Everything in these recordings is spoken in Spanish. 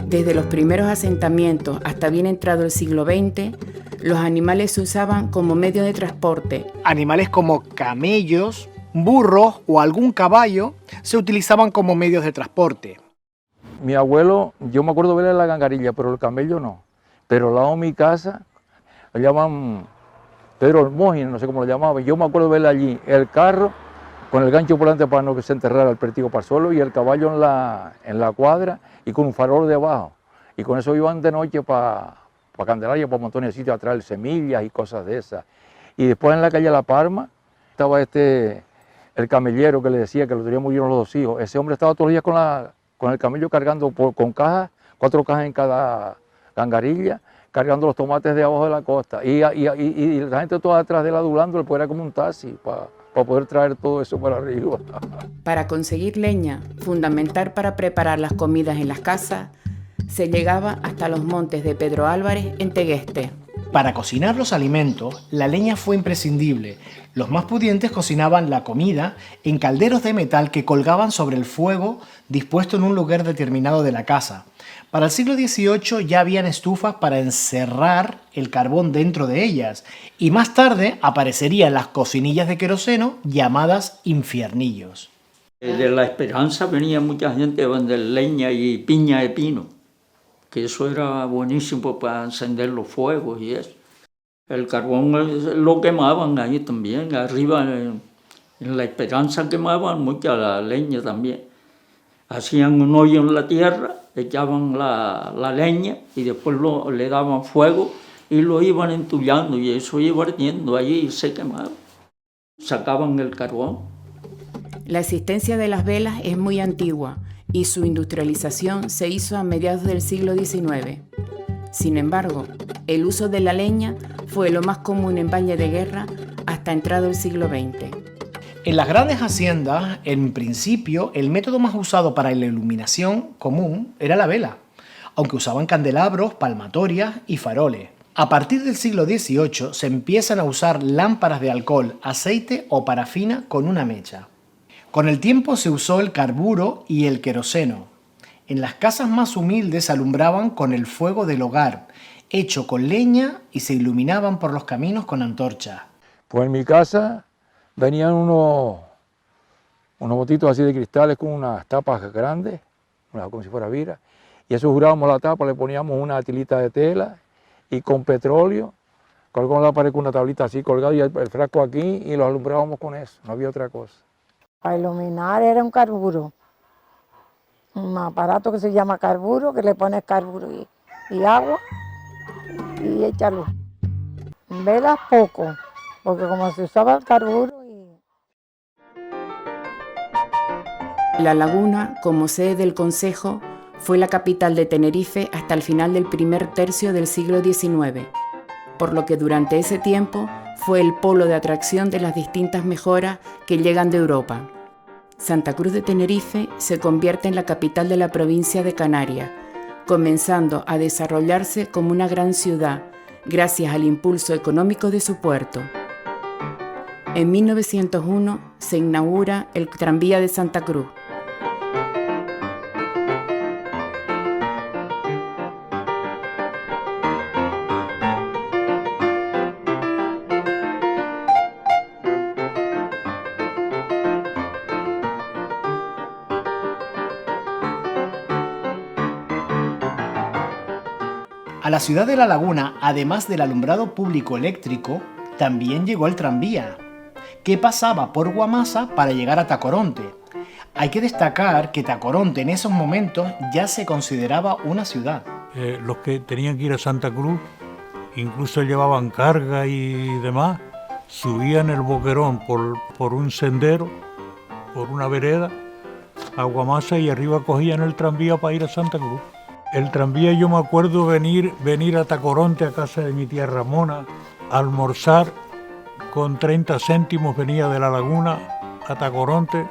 Desde los primeros asentamientos hasta bien entrado el siglo XX, los animales se usaban como medio de transporte. Animales como camellos, burros o algún caballo se utilizaban como medios de transporte. Mi abuelo, yo me acuerdo verle la gangarilla, pero el camello no. Pero al lado de mi casa, lo llaman Pedro Hermógenes, no sé cómo lo llamaban. Yo me acuerdo verle allí el carro con el gancho por delante para no que se enterrara el pertigo para el suelo y el caballo en la cuadra y con un farol debajo. Y con eso iban de noche para Candelaria, para montones de sitios a traer semillas y cosas de esas. Y después en la calle La Palma estaba el camellero que le decía que los días murieron los 2 hijos. Ese hombre estaba todos los días con el camello cargando con cajas, 4 cajas en cada gangarilla, cargando los tomates de abajo de la costa. Y la gente toda atrás de él adulándole, pues era como un taxi para poder traer todo eso para arriba. Para conseguir leña, fundamental para preparar las comidas en las casas, se llegaba hasta los montes de Pedro Álvarez en Tegueste. Para cocinar los alimentos, la leña fue imprescindible. Los más pudientes cocinaban la comida en calderos de metal que colgaban sobre el fuego dispuesto en un lugar determinado de la casa. Para el siglo XVIII ya habían estufas para encerrar el carbón dentro de ellas y más tarde aparecerían las cocinillas de queroseno llamadas infiernillos. De La Esperanza venía mucha gente a vender leña y piña de pino, que eso era buenísimo para encender los fuegos y eso. El carbón lo quemaban ahí también, arriba en La Esperanza quemaban mucha la leña también. Hacían un hoyo en la tierra, echaban la leña y después le daban fuego y lo iban entullando y eso iba ardiendo allí y se quemaba. Sacaban el carbón. La existencia de las velas es muy antigua y su industrialización se hizo a mediados del siglo XIX. Sin embargo, el uso de la leña fue lo más común en Valle de Guerra hasta entrado el siglo XX. En las grandes haciendas, en principio, el método más usado para la iluminación común era la vela, aunque usaban candelabros, palmatorias y faroles. A partir del siglo XVIII se empiezan a usar lámparas de alcohol, aceite o parafina con una mecha. Con el tiempo se usó el carburo y el queroseno. En las casas más humildes alumbraban con el fuego del hogar, hecho con leña y se iluminaban por los caminos con antorchas. Pues en mi casa venían unos botitos así de cristales con unas tapas grandes, como si fuera vira, y eso jurábamos la tapa, le poníamos una tilita de tela y con petróleo, colgamos la pared con una tablita así colgada y el frasco aquí y lo alumbrábamos con eso, no había otra cosa. Para iluminar era un carburo, un aparato que se llama carburo, que le pones carburo y agua y echa luz. Velas poco, porque como se usaba el carburo. La Laguna, como sede del concejo, fue la capital de Tenerife hasta el final del primer tercio del siglo XIX, por lo que durante ese tiempo fue el polo de atracción de las distintas mejoras que llegan de Europa. Santa Cruz de Tenerife se convierte en la capital de la provincia de Canarias, comenzando a desarrollarse como una gran ciudad gracias al impulso económico de su puerto. En 1901 se inaugura el tranvía de Santa Cruz. A la ciudad de La Laguna, además del alumbrado público eléctrico, también llegó el tranvía, que pasaba por Guamasa para llegar a Tacoronte. Hay que destacar que Tacoronte en esos momentos ya se consideraba una ciudad. Los que tenían que ir a Santa Cruz, incluso llevaban carga y demás, subían el Boquerón por un sendero, por una vereda, a Guamasa y arriba cogían el tranvía para ir a Santa Cruz. El tranvía yo me acuerdo venir a Tacoronte, a casa de mi tía Ramona, a almorzar con 30 céntimos, venía de La Laguna a Tacoronte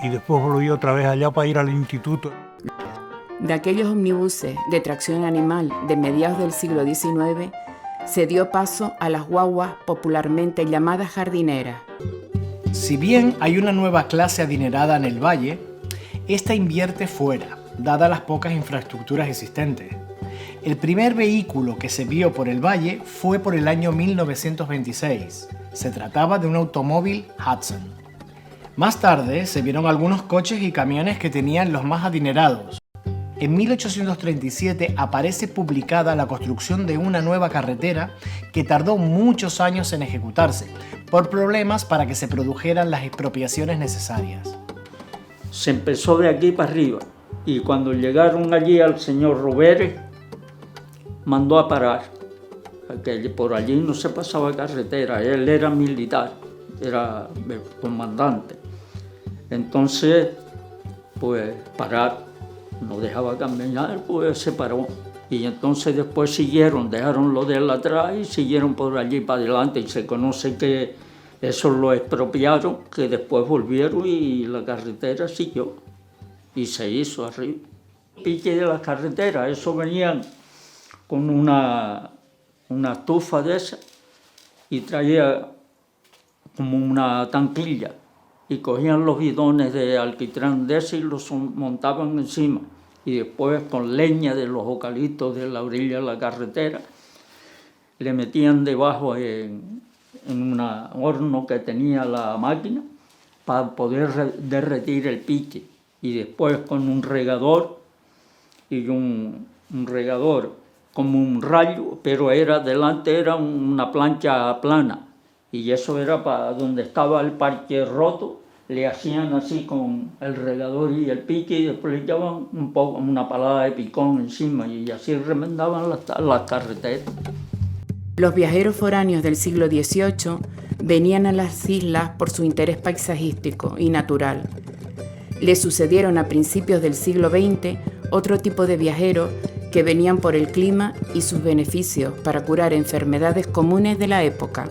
y después volví otra vez allá para ir al instituto. De aquellos omnibuses de tracción animal de mediados del siglo XIX, se dio paso a las guaguas popularmente llamadas jardineras. Si bien hay una nueva clase adinerada en el valle, esta invierte fuera. dadas las pocas infraestructuras existentes. El primer vehículo que se vio por el valle fue por el año 1926. Se trataba de un automóvil Hudson. Más tarde se vieron algunos coches y camiones que tenían los más adinerados. En 1837 aparece publicada la construcción de una nueva carretera que tardó muchos años en ejecutarse, por problemas para que se produjeran las expropiaciones necesarias. Se empezó de aquí para arriba y cuando llegaron allí al señor Roberes, mandó a parar, que por allí no se pasaba carretera, él era militar, era comandante. Entonces, pues parar, no dejaba caminar, pues se paró. Y entonces después siguieron, dejaron lo de él atrás y siguieron por allí para adelante. Y se conoce que eso lo expropiaron, que después volvieron y la carretera siguió. Y se hizo arriba. Pique de las carreteras, eso venían con una estufa de esa y traía como una tanquilla. Y cogían los bidones de alquitrán de ese y los montaban encima. Y después con leña de los eucaliptos de la orilla de la carretera, le metían debajo en un horno que tenía la máquina para poder derretir el pique. Y después con un regador, y un regador como un rayo, pero delante era una plancha plana. Y eso era para donde estaba el parche roto, le hacían así con el regador y el pique y después le echaban una palada de picón encima y así remendaban las carreteras. Los viajeros foráneos del siglo XVIII venían a las islas por su interés paisajístico y natural. Le sucedieron a principios del siglo XX otro tipo de viajeros que venían por el clima y sus beneficios para curar enfermedades comunes de la época.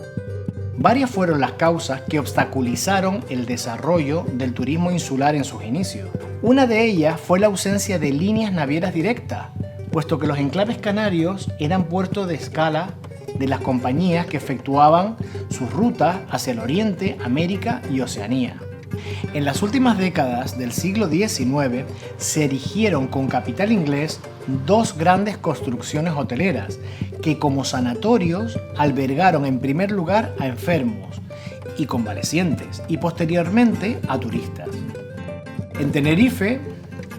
Varias fueron las causas que obstaculizaron el desarrollo del turismo insular en sus inicios. Una de ellas fue la ausencia de líneas navieras directas, puesto que los enclaves canarios eran puertos de escala de las compañías que efectuaban sus rutas hacia el Oriente, América y Oceanía. En las últimas décadas del siglo XIX se erigieron con capital inglés dos grandes construcciones hoteleras que como sanatorios albergaron en primer lugar a enfermos y convalecientes y posteriormente a turistas. En Tenerife,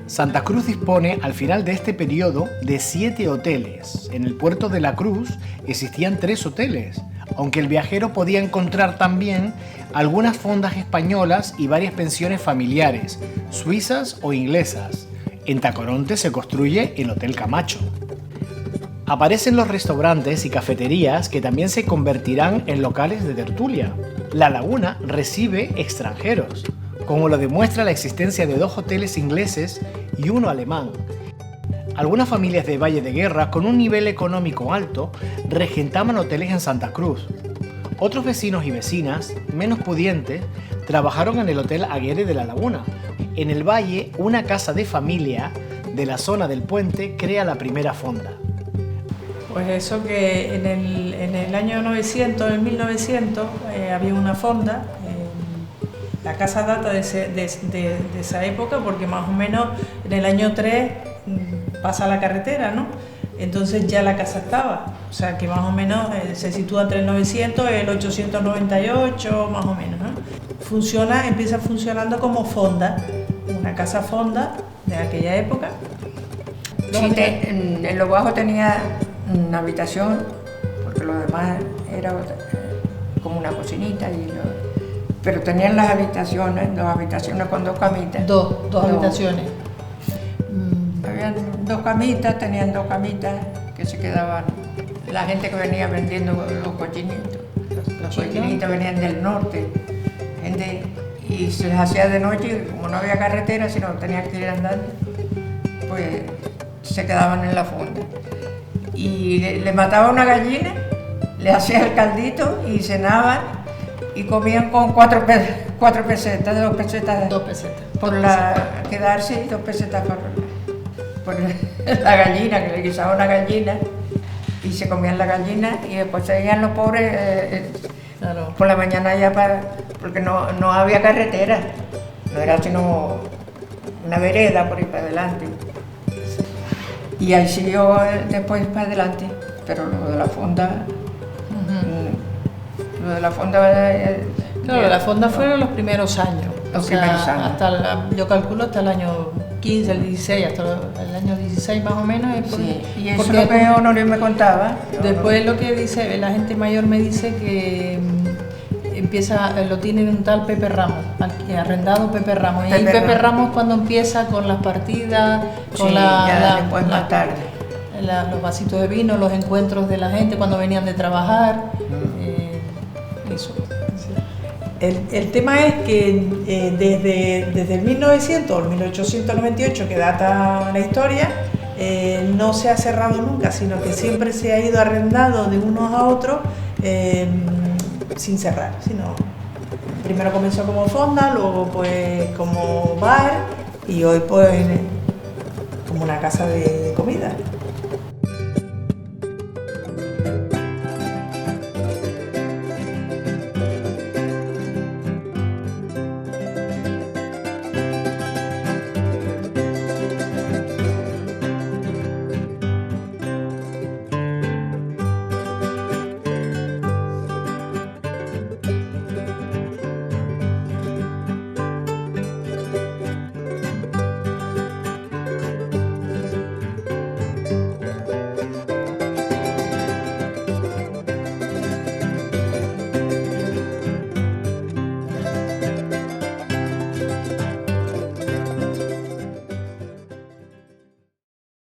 Santa Cruz dispone al final de este periodo de 7 hoteles. En el puerto de La Cruz existían 3 hoteles, aunque el viajero podía encontrar también algunas fondas españolas y varias pensiones familiares, suizas o inglesas. En Tacoronte se construye el Hotel Camacho. Aparecen los restaurantes y cafeterías que también se convertirán en locales de tertulia. La Laguna recibe extranjeros, como lo demuestra la existencia de 2 hoteles ingleses y uno alemán. Algunas familias de Valle de Guerra con un nivel económico alto regentaban hoteles en Santa Cruz. Otros vecinos y vecinas, menos pudientes, trabajaron en el Hotel Aguirre de La Laguna. En el valle, una casa de familia de la zona del puente crea la primera fonda. Pues eso que en el año 900, en 1900, había una fonda. La casa data de esa época porque más o menos en el año 3 pasa la carretera, ¿no? Entonces ya la casa estaba, o sea que más o menos se sitúa entre el 900 y el 898, más o menos, ¿no? Empieza funcionando como fonda, una casa fonda de aquella época. Sí, en lo bajo tenía una habitación, porque lo demás era como una cocinita, pero tenían las habitaciones, 2 habitaciones con 2 camitas. Dos habitaciones. Habían 2 camitas, tenían 2 camitas que se quedaban. La gente que venía vendiendo los cochinitos. Los cochinitos venían del norte. Y se les hacía de noche, como no había carretera, sino tenían que ir andando, pues se quedaban en la fonda. Y le mataba una gallina, le hacía el caldito y cenaban y comían con 4 pesetas, 2 pesetas. 2 pesetas. Por quedarse y 2 pesetas por la gallina, que le guisaba una gallina y se comían la gallina y después seguían los pobres Claro. por la mañana ya porque no había carretera, no era sino una vereda por ahí para adelante. Y ahí siguió después para adelante, pero lo de la fonda, lo de la fonda... Claro, la fonda fueron los primeros años. Los primeros años. Yo calculo hasta el año 15, el 16, hasta el año 16 más o menos. Sí, y eso es lo que Honorio me contaba. Después lo que dice, la gente mayor me dice que lo tienen un tal Pepe Ramos, arrendado Pepe Ramos. Y Pepe Ramos cuando empieza con las partidas, con después más tarde. Los vasitos de vino, los encuentros de la gente cuando venían de trabajar, eso. El tema es que desde el 1900 o el 1898, que data la historia, no se ha cerrado nunca, sino que siempre se ha ido arrendando de unos a otros sin cerrar. Primero comenzó como fonda, luego pues como bar y hoy pues como una casa de comida.